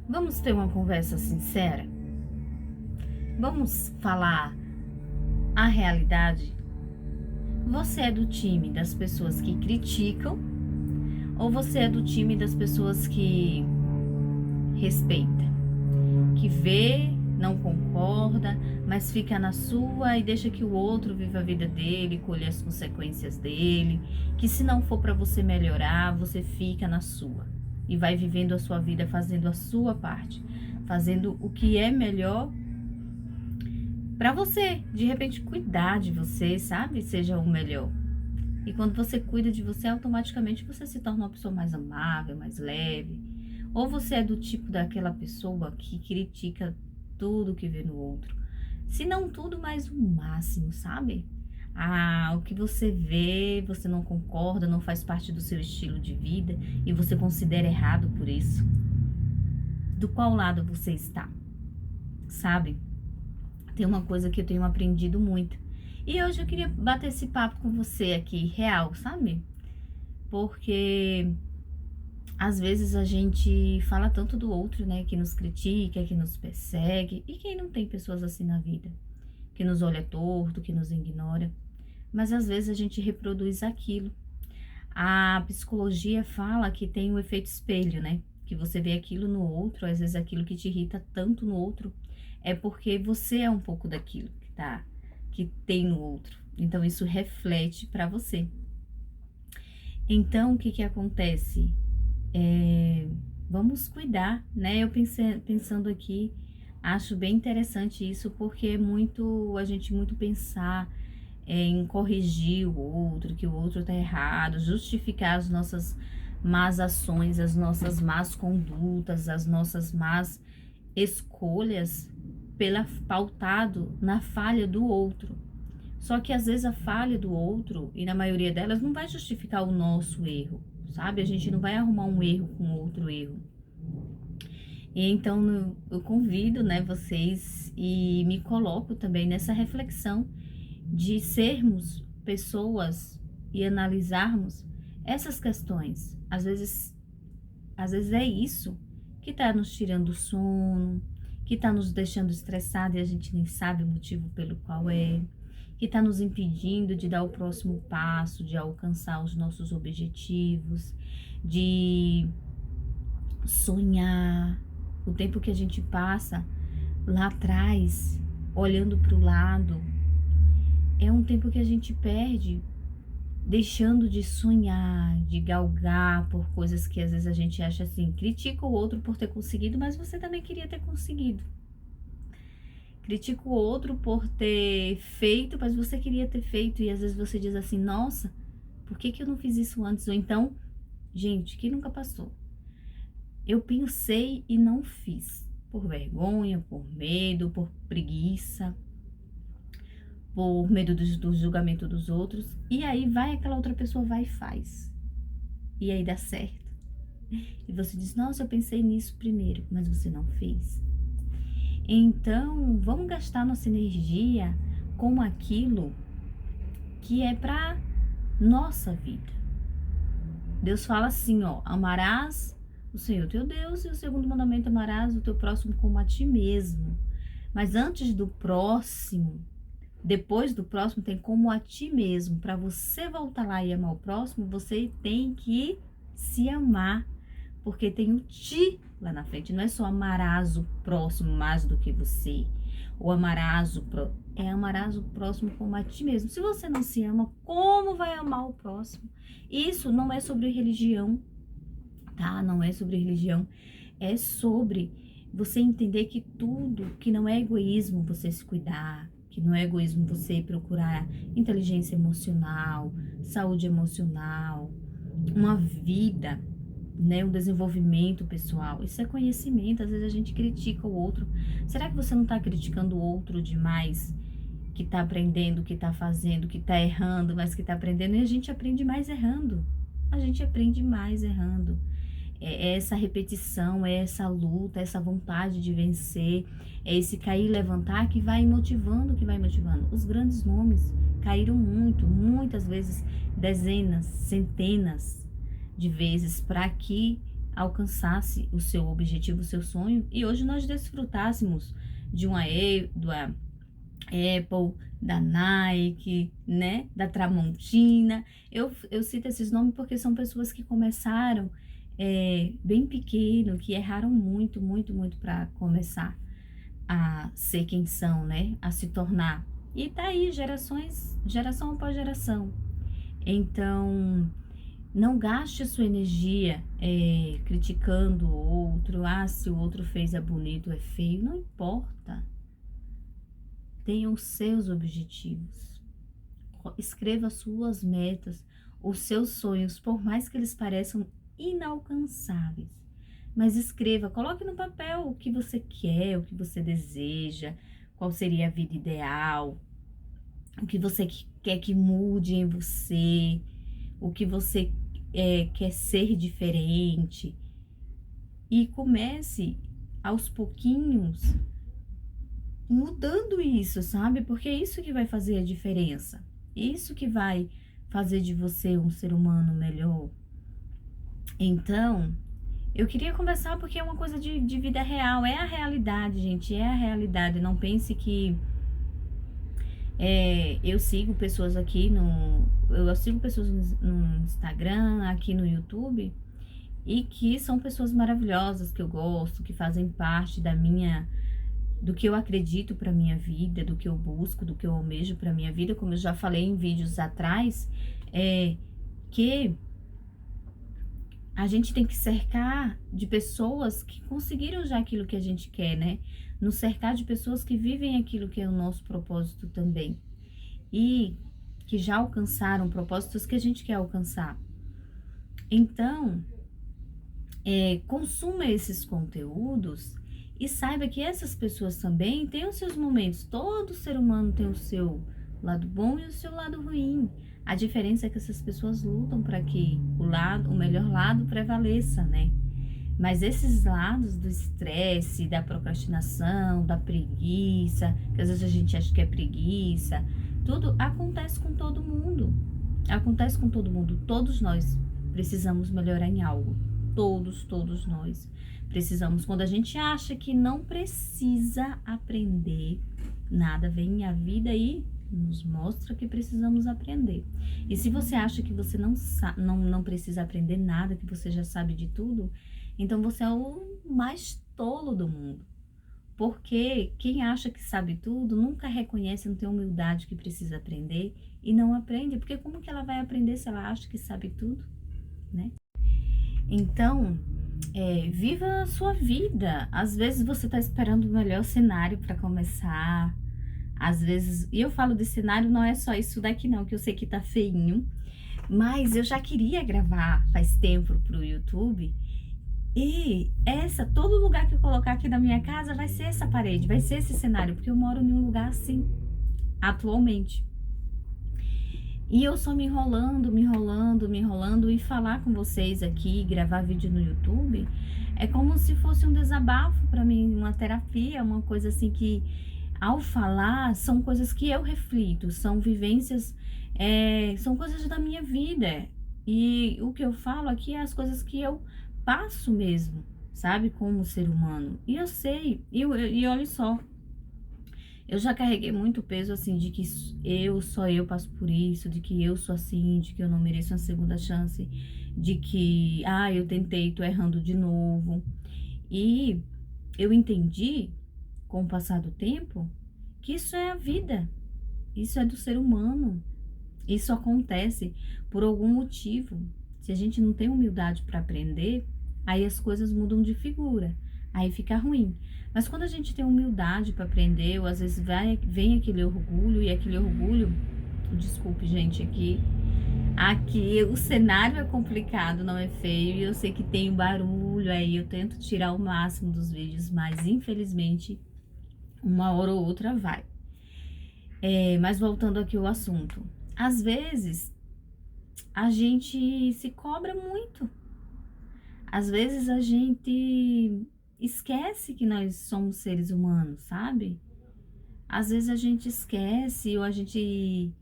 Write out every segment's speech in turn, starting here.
Vamos ter uma conversa sincera? Vamos falar a realidade? Você é do time das pessoas que criticam ou você é do time das pessoas que respeita, que vê, não concorda, mas fica na sua e deixa que o outro viva a vida dele, colhe as consequências dele, que se não for para você melhorar, você fica na sua e vai vivendo a sua vida fazendo a sua parte, fazendo o que é melhor para você, de repente cuidar de você, sabe? Seja o melhor. E quando você cuida de você, automaticamente você se torna uma pessoa mais amável, mais leve. Ou você é do tipo daquela pessoa que critica tudo que vê no outro. Se não tudo, mas o máximo, sabe? Ah, o que você vê, você não concorda, não faz parte do seu estilo de vida e você considera errado por isso. Do qual lado você está, sabe? Tem uma coisa que eu tenho aprendido muito. E hoje eu queria bater esse papo com você aqui, real, sabe? Porque às vezes a gente fala tanto do outro, né? Que nos critica, que nos persegue. E quem não tem pessoas assim na vida? Que nos olha torto, que nos ignora. Mas às vezes a gente reproduz aquilo. A psicologia fala que tem um efeito espelho, né? Que você vê aquilo no outro, às vezes aquilo que te irrita tanto no outro é porque você é um pouco daquilo que tem no outro. Então isso reflete para você. Então o que que acontece? Vamos cuidar, né? Eu pensando aqui, acho bem interessante isso porque é muito a gente muito pensar em corrigir o outro, que o outro tá errado, justificar as nossas más ações, as nossas más condutas, as nossas más escolhas pautado na falha do outro. Só que às vezes a falha do outro, e na maioria delas, não vai justificar o nosso erro, sabe? A gente não vai arrumar um erro com outro erro. E então eu convido, né, vocês e me coloco também nessa reflexão de sermos pessoas e analisarmos essas questões. Às vezes é isso que está nos tirando o sono, que está nos deixando estressado e a gente nem sabe o motivo pelo qual é, que está nos impedindo de dar o próximo passo, de alcançar os nossos objetivos, de sonhar. O tempo que a gente passa lá atrás, olhando para o lado, é um tempo que a gente perde deixando de sonhar, de galgar por coisas que às vezes a gente acha assim, critica o outro por ter conseguido, mas você também queria ter conseguido. Critica o outro por ter feito, mas você queria ter feito, e às vezes você diz assim, nossa, por que que eu não fiz isso antes? Ou então, gente, que nunca passou? Eu pensei e não fiz, por vergonha, por medo, por preguiça, por medo do julgamento dos outros, e aí vai aquela outra pessoa, vai e faz, e aí dá certo, e você diz, nossa, eu pensei nisso primeiro, mas você não fez. Então, vamos gastar nossa energia com aquilo que é para nossa vida. Deus fala assim, ó, amarás o Senhor teu Deus, e o segundo mandamento, amarás o teu próximo como a ti mesmo. Mas antes do próximo, depois do próximo, tem como a ti mesmo. Para você voltar lá e amar o próximo, você tem que se amar, porque tem o ti lá na frente. Não é só amarás o próximo mais do que você, ou amarás o próximo. É amarás o próximo como a ti mesmo. Se você não se ama, como vai amar o próximo? Isso não é sobre religião, tá? Não é sobre religião. É sobre você entender que tudo, que não é egoísmo você se cuidar, que não é egoísmo você procurar inteligência emocional, saúde emocional, uma vida, né, um desenvolvimento pessoal. Isso é conhecimento. Às vezes a gente critica o outro. Será que você não está criticando o outro demais? Que está aprendendo, que está fazendo, que está errando, mas que está aprendendo. E a gente aprende mais errando. A gente aprende mais errando. É essa repetição, é essa luta, é essa vontade de vencer, é esse cair e levantar que vai motivando, que vai motivando. Os grandes nomes caíram muito, muitas vezes, dezenas, centenas de vezes, para que alcançasse o seu objetivo, o seu sonho, e hoje nós desfrutássemos de da Apple, da Nike, né, da Tramontina. Eu cito esses nomes porque são pessoas que começaram bem pequeno, que erraram muito, muito, muito para começar a ser quem são, né, a se tornar. E tá aí, geração após geração. Então, não gaste a sua energia criticando o outro. Ah, se o outro fez é bonito, é feio. Não importa. Tenha os seus objetivos. Escreva as suas metas, os seus sonhos, por mais que eles pareçam inalcançáveis. Mas escreva, coloque no papel o que você quer, o que você deseja, qual seria a vida ideal, o que você quer que mude em você, o que você quer ser diferente. E comece aos pouquinhos mudando isso, sabe? Porque é isso que vai fazer a diferença. Isso que vai fazer de você um ser humano melhor. Então, eu queria conversar porque é uma coisa de vida real. É a realidade, gente. É a realidade. Não pense que eu sigo pessoas aqui eu sigo pessoas no Instagram, aqui no YouTube, e que são pessoas maravilhosas que eu gosto, que fazem parte do que eu acredito para minha vida, do que eu busco, do que eu almejo para minha vida, como eu já falei em vídeos atrás, que a gente tem que cercar de pessoas que conseguiram já aquilo que a gente quer, né? Nos cercar de pessoas que vivem aquilo que é o nosso propósito também. E que já alcançaram propósitos que a gente quer alcançar. Então, consuma esses conteúdos e saiba que essas pessoas também têm os seus momentos. Todo ser humano tem o seu lado bom e o seu lado ruim. A diferença é que essas pessoas lutam para que o melhor lado prevaleça, né? Mas esses lados do estresse, da procrastinação, da preguiça, que às vezes a gente acha que é preguiça, tudo acontece com todo mundo. Acontece com todo mundo. Todos nós precisamos melhorar em algo. Todos nós precisamos. Quando a gente acha que não precisa aprender nada, vem a vida e nos mostra que precisamos aprender. E se você acha que você não precisa aprender nada, que você já sabe de tudo, então você é o mais tolo do mundo. Porque quem acha que sabe tudo nunca reconhece, não tem humildade que precisa aprender e não aprende. Porque como que ela vai aprender se ela acha que sabe tudo, né? Então, viva a sua vida. Às vezes você está esperando o melhor cenário para começar. Às vezes, e eu falo de cenário, não é só isso daqui não, que eu sei que tá feinho. Mas eu já queria gravar faz tempo pro YouTube. E todo lugar que eu colocar aqui na minha casa vai ser essa parede, vai ser esse cenário, porque eu moro em um lugar assim, atualmente. E eu só me enrolando e falar com vocês aqui, gravar vídeo no YouTube, é como se fosse um desabafo para mim, uma terapia, uma coisa assim que, ao falar, são coisas que eu reflito, são vivências, são coisas da minha vida. E o que eu falo aqui é as coisas que eu passo mesmo, sabe, como ser humano. E eu sei, e olha só, eu já carreguei muito peso, assim, de que só eu passo por isso, de que eu sou assim, de que eu não mereço uma segunda chance, de que, eu tentei, tô errando de novo. E eu entendi, com o passar do tempo, que isso é a vida, isso é do ser humano, isso acontece por algum motivo. Se a gente não tem humildade para aprender, aí as coisas mudam de figura, aí fica ruim. Mas quando a gente tem humildade para aprender, ou às vezes vem aquele orgulho, e aquele orgulho, desculpe gente, aqui o cenário é complicado, não é feio, e eu sei que tem barulho aí, eu tento tirar o máximo dos vídeos, mas infelizmente uma hora ou outra vai. Mas voltando aqui ao assunto, às vezes a gente se cobra muito, às vezes a gente esquece que nós somos seres humanos, sabe? Às vezes a gente esquece, ou a gente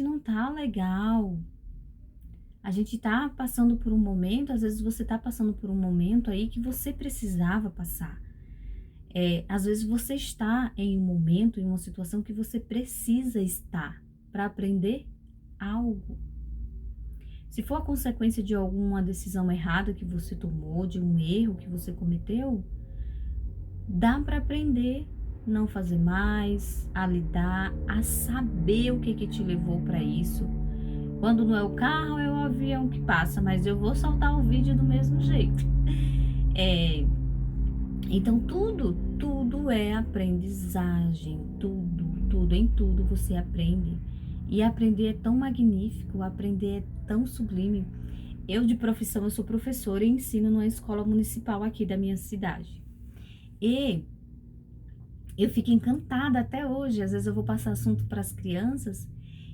não tá legal, A gente tá passando por um momento, às vezes você tá passando por um momento aí que você precisava passar. Às vezes você está em um momento, em uma situação que você precisa estar para aprender algo. Se for a consequência de alguma decisão errada que você tomou, de um erro que você cometeu, dá para aprender, não fazer mais, a lidar, a saber o que que te levou para isso. Quando não é o carro, é o avião que passa, mas eu vou soltar o vídeo do mesmo jeito. Então tudo é aprendizagem, em tudo você aprende. E aprender é tão magnífico, aprender é tão sublime. Eu de profissão, eu sou professora e ensino numa escola municipal aqui da minha cidade. E eu fico encantada até hoje, às vezes eu vou passar assunto para as crianças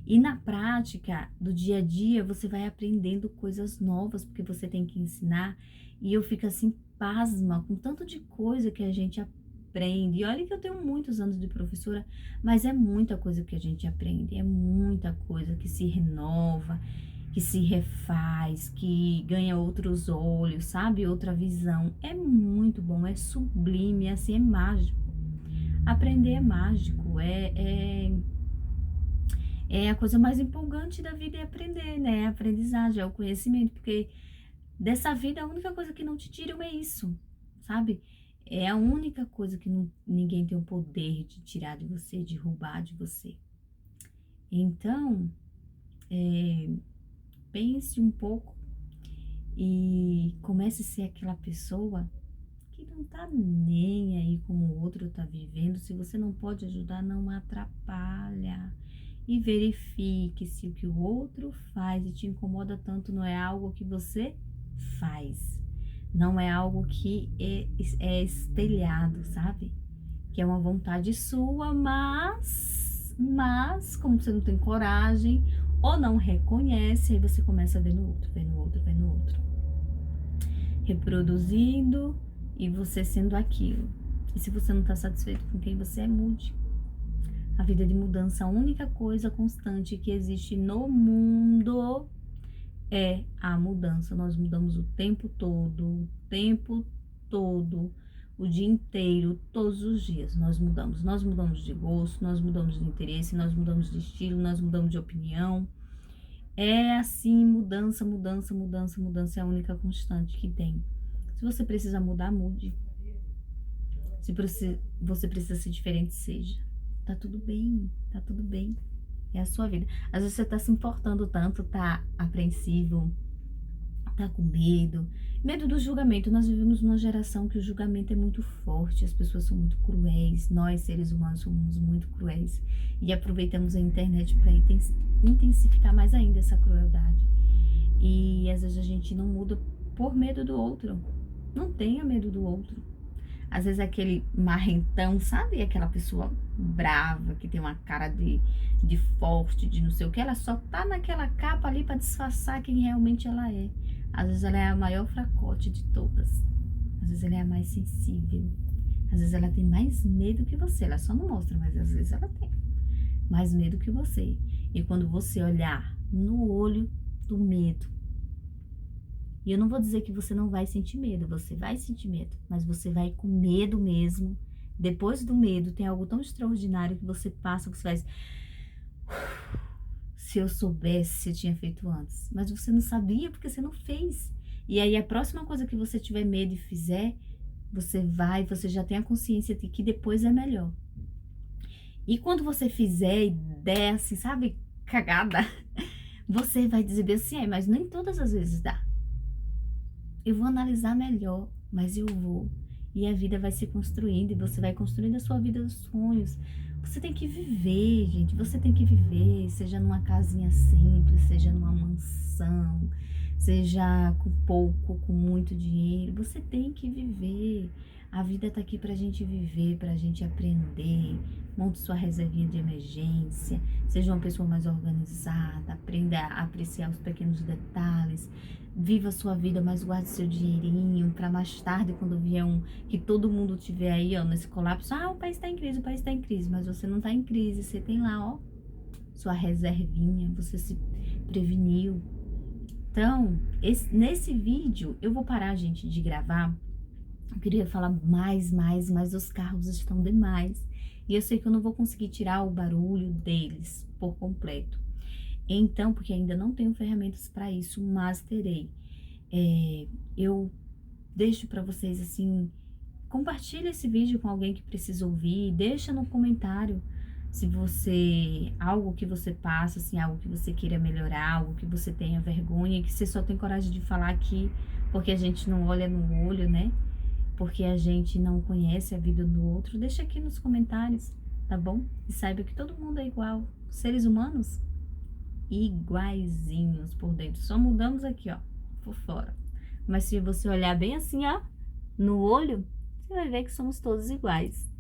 e na prática do dia a dia você vai aprendendo coisas novas, porque você tem que ensinar. E eu fico assim, pasma, com tanto de coisa que a gente aprende. E olha que eu tenho muitos anos de professora, mas é muita coisa que a gente aprende, é muita coisa que se renova, que se refaz, que ganha outros olhos, sabe? Outra visão. É muito bom, é sublime, assim, é mágico. Aprender é mágico, é a coisa mais empolgante da vida, é aprender, né? É a aprendizagem, é o conhecimento, porque dessa vida a única coisa que não te tiram é isso, sabe? É a única coisa que ninguém tem o poder de tirar de você, de roubar de você. Então, pense um pouco e comece a ser aquela pessoa que não tá nem aí como o outro tá vivendo. Se você não pode ajudar, não atrapalha. E verifique se o que o outro faz e te incomoda tanto não é algo que você faz. Não é algo que é espelhado, sabe? Que é uma vontade sua, mas como você não tem coragem ou não reconhece, aí você começa a ver no outro, ver no outro, ver no outro. Reproduzindo e você sendo aquilo. E se você não está satisfeito com quem você é, mude. A vida de mudança, a única coisa constante que existe no mundo é a mudança. Nós mudamos o tempo todo, o dia inteiro, todos os dias. Nós mudamos de gosto, nós mudamos de interesse, nós mudamos de estilo, nós mudamos de opinião. É assim, mudança é a única constante que tem. Se você precisa mudar, mude. Se você precisa ser diferente, seja. Tá tudo bem, tá tudo bem. É a sua vida. Às vezes você tá se importando tanto, tá apreensivo, tá com medo. Medo do julgamento. Nós vivemos numa geração que o julgamento é muito forte, as pessoas são muito cruéis, nós seres humanos somos muito cruéis. E aproveitamos a internet para intensificar mais ainda essa crueldade. E às vezes a gente não muda por medo do outro. Não tenha medo do outro. Às vezes aquele marrentão, sabe? Aquela pessoa brava, que tem uma cara de forte, de não sei o que. Ela só tá naquela capa ali para disfarçar quem realmente ela é. Às vezes ela é a maior fracote de todas. Às vezes ela é a mais sensível. Às vezes ela tem mais medo que você. Ela só não mostra, mas às vezes ela tem mais medo que você. E quando você olhar no olho do medo, e eu não vou dizer que você não vai sentir medo, você vai sentir medo, mas você vai com medo mesmo. Depois do medo tem algo tão extraordinário que você passa, que você faz... Se eu soubesse, eu tinha feito antes. Mas você não sabia porque você não fez. E aí a próxima coisa que você tiver medo e fizer, você já tem a consciência de que depois é melhor. E quando você fizer e der assim, sabe, cagada, você vai dizer bem assim, mas nem todas as vezes dá. Eu vou analisar melhor, mas eu vou. E a vida vai se construindo e você vai construindo a sua vida dos sonhos. Você tem que viver, gente. Você tem que viver, seja numa casinha simples, seja numa mansão, seja com pouco, com muito dinheiro. Você tem que viver. A vida tá aqui pra gente viver, pra gente aprender. Monte sua reservinha de emergência. Seja uma pessoa mais organizada. Aprenda a apreciar os pequenos detalhes. Viva a sua vida, mas guarde seu dinheirinho para mais tarde, quando vier que todo mundo tiver aí, ó, nesse colapso. Ah, o país tá em crise, mas você não tá em crise. Você tem lá, ó, sua reservinha. Você se preveniu. Então, nesse vídeo, eu vou parar, gente, de gravar. Eu queria falar mas os carros estão demais. E eu sei que eu não vou conseguir tirar o barulho deles por completo. Então, porque ainda não tenho ferramentas para isso, mas terei. Eu deixo para vocês, assim, compartilha esse vídeo com alguém que precisa ouvir, deixa no comentário se algo que você passa, assim, algo que você queira melhorar, algo que você tenha vergonha, que você só tem coragem de falar aqui, porque a gente não olha no olho, né? Porque a gente não conhece a vida do outro. Deixa aqui nos comentários, tá bom? E saiba que todo mundo é igual. Seres humanos, iguaizinhos por dentro. Só mudamos aqui, ó, por fora. Mas se você olhar bem assim, ó, no olho, você vai ver que somos todos iguais.